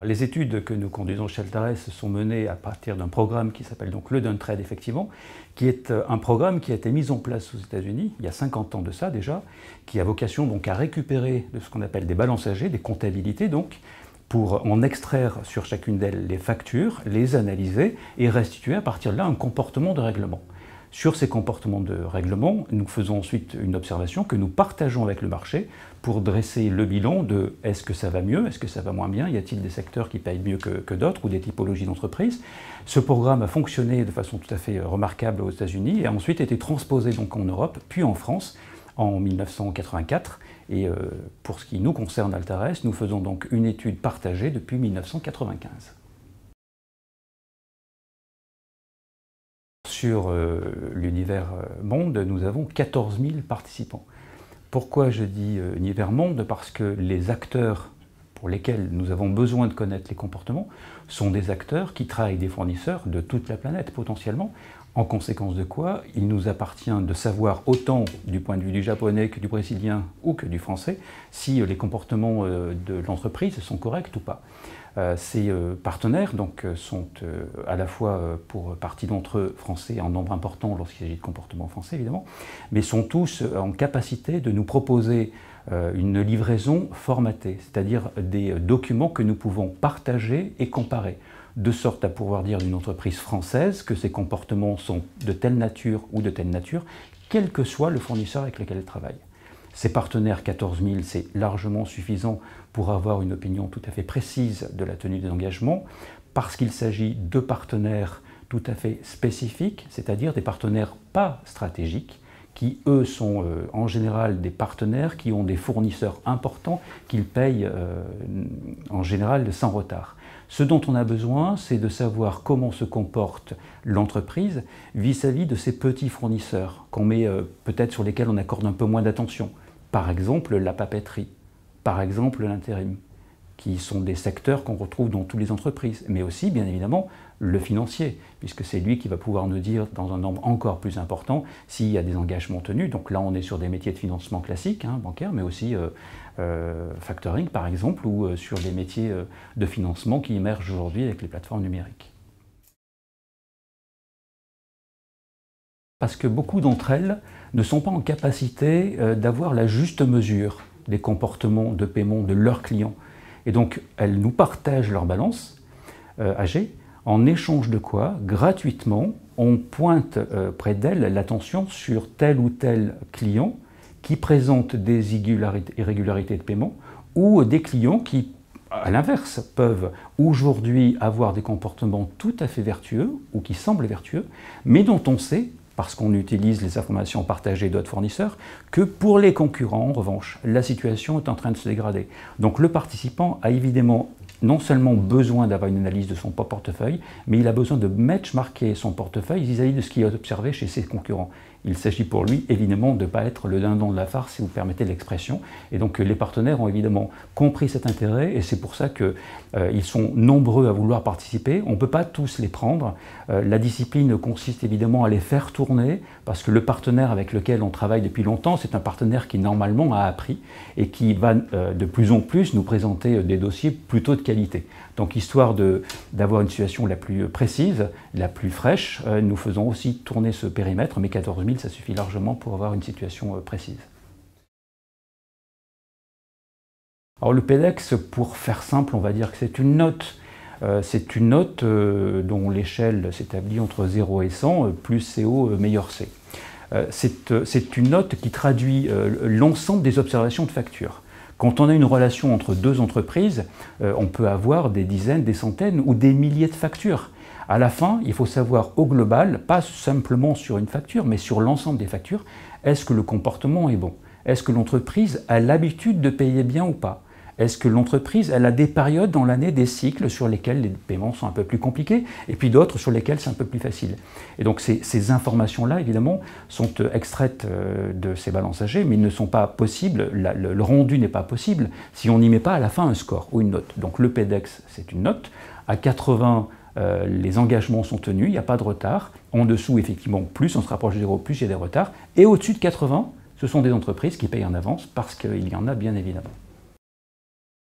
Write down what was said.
Les études que nous conduisons chez Altares sont menées à partir d'un programme qui s'appelle donc le Duntrade, effectivement, qui est un programme qui a été mis en place aux États-Unis il y a 50 ans de ça déjà, qui a vocation donc à récupérer de ce qu'on appelle des balances âgées, des comptabilités donc, pour en extraire sur chacune d'elles les factures, les analyser et restituer à partir de là un comportement de règlement. Sur ces comportements de règlement, nous faisons ensuite une observation que nous partageons avec le marché pour dresser le bilan de est-ce que ça va mieux, est-ce que ça va moins bien, y a-t-il des secteurs qui payent mieux que d'autres ou des typologies d'entreprises. Ce programme a fonctionné de façon tout à fait remarquable aux États-Unis et a ensuite été transposé donc en Europe, puis en France en 1984. Et pour ce qui nous concerne Altares, nous faisons donc une étude partagée depuis 1995. Sur l'univers monde, nous avons 14 000 participants. Pourquoi je dis univers monde? Parce que les acteurs pour lesquels nous avons besoin de connaître les comportements sont des acteurs qui travaillent avec des fournisseurs de toute la planète potentiellement. En conséquence de quoi, il nous appartient de savoir autant du point de vue du japonais que du brésilien ou que du français si les comportements de l'entreprise sont corrects ou pas. Ces partenaires donc, sont à la fois pour partie d'entre eux français en nombre important lorsqu'il s'agit de comportements français évidemment, mais sont tous en capacité de nous proposer une livraison formatée, c'est-à-dire des documents que nous pouvons partager et comparer, de sorte à pouvoir dire d'une entreprise française que ses comportements sont de telle nature ou de telle nature, quel que soit le fournisseur avec lequel elle travaille. Ces partenaires, 14 000, c'est largement suffisant pour avoir une opinion tout à fait précise de la tenue des engagements, parce qu'il s'agit de partenaires tout à fait spécifiques, c'est-à-dire des partenaires pas stratégiques, qui, eux, sont en général des partenaires qui ont des fournisseurs importants qu'ils payent en général sans retard. Ce dont on a besoin, c'est de savoir comment se comporte l'entreprise vis-à-vis de ces petits fournisseurs, qu'on met peut-être sur lesquels on accorde un peu moins d'attention. Par exemple, la papeterie, par exemple l'intérim, qui sont des secteurs qu'on retrouve dans toutes les entreprises, mais aussi, bien évidemment, le financier, puisque c'est lui qui va pouvoir nous dire, dans un nombre encore plus important, s'il y a des engagements tenus. Donc là, on est sur des métiers de financement classiques, bancaires, mais aussi factoring, par exemple, ou sur des métiers de financement qui émergent aujourd'hui avec les plateformes numériques. Parce que beaucoup d'entre elles ne sont pas en capacité d'avoir la juste mesure des comportements de paiement de leurs clients. Et donc, elles nous partagent leur balance âgée, en échange de quoi, gratuitement, on pointe près d'elles l'attention sur tel ou tel client qui présente des irrégularités de paiement ou des clients qui, à l'inverse, peuvent aujourd'hui avoir des comportements tout à fait vertueux ou qui semblent vertueux, mais dont on sait, parce qu'on utilise les informations partagées d'autres fournisseurs, que pour les concurrents, en revanche, la situation est en train de se dégrader. Donc le participant a évidemment non seulement besoin d'avoir une analyse de son portefeuille, mais il a besoin de benchmarker son portefeuille vis-à-vis de ce qu'il a observé chez ses concurrents. Il s'agit pour lui, évidemment, de ne pas être le dindon de la farce, si vous permettez l'expression. Et donc les partenaires ont évidemment compris cet intérêt, et c'est pour ça qu'ils sont nombreux à vouloir participer. On ne peut pas tous les prendre. La discipline consiste évidemment à les faire tourner, parce que le partenaire avec lequel on travaille depuis longtemps, c'est un partenaire qui normalement a appris, et qui va de plus en plus nous présenter des dossiers plutôt de qualité. Donc, histoire d'avoir une situation la plus précise, la plus fraîche, nous faisons aussi tourner ce périmètre, mais 14 000, ça suffit largement pour avoir une situation précise. Alors, le PEDEX, pour faire simple, on va dire que c'est une note. C'est une note dont l'échelle s'établit entre 0 et 100, plus c'est haut, meilleur c'est. C'est une note qui traduit l'ensemble des observations de facture. Quand on a une relation entre deux entreprises, on peut avoir des dizaines, des centaines ou des milliers de factures. À la fin, il faut savoir au global, pas simplement sur une facture, mais sur l'ensemble des factures, est-ce que le comportement est bon? Est-ce que l'entreprise a l'habitude de payer bien ou pas? Est-ce que l'entreprise a des périodes dans l'année, des cycles sur lesquels les paiements sont un peu plus compliqués et puis d'autres sur lesquels c'est un peu plus facile? Et donc ces informations-là, évidemment, sont extraites de ces balances âgées, mais ils ne sont pas possibles, le rendu n'est pas possible si on n'y met pas à la fin un score ou une note. Donc le PEDEX, c'est une note. À 80, les engagements sont tenus, il n'y a pas de retard. En dessous, effectivement, plus on se rapproche de 0, plus il y a des retards. Et au-dessus de 80, ce sont des entreprises qui payent en avance parce qu'il y en a bien évidemment.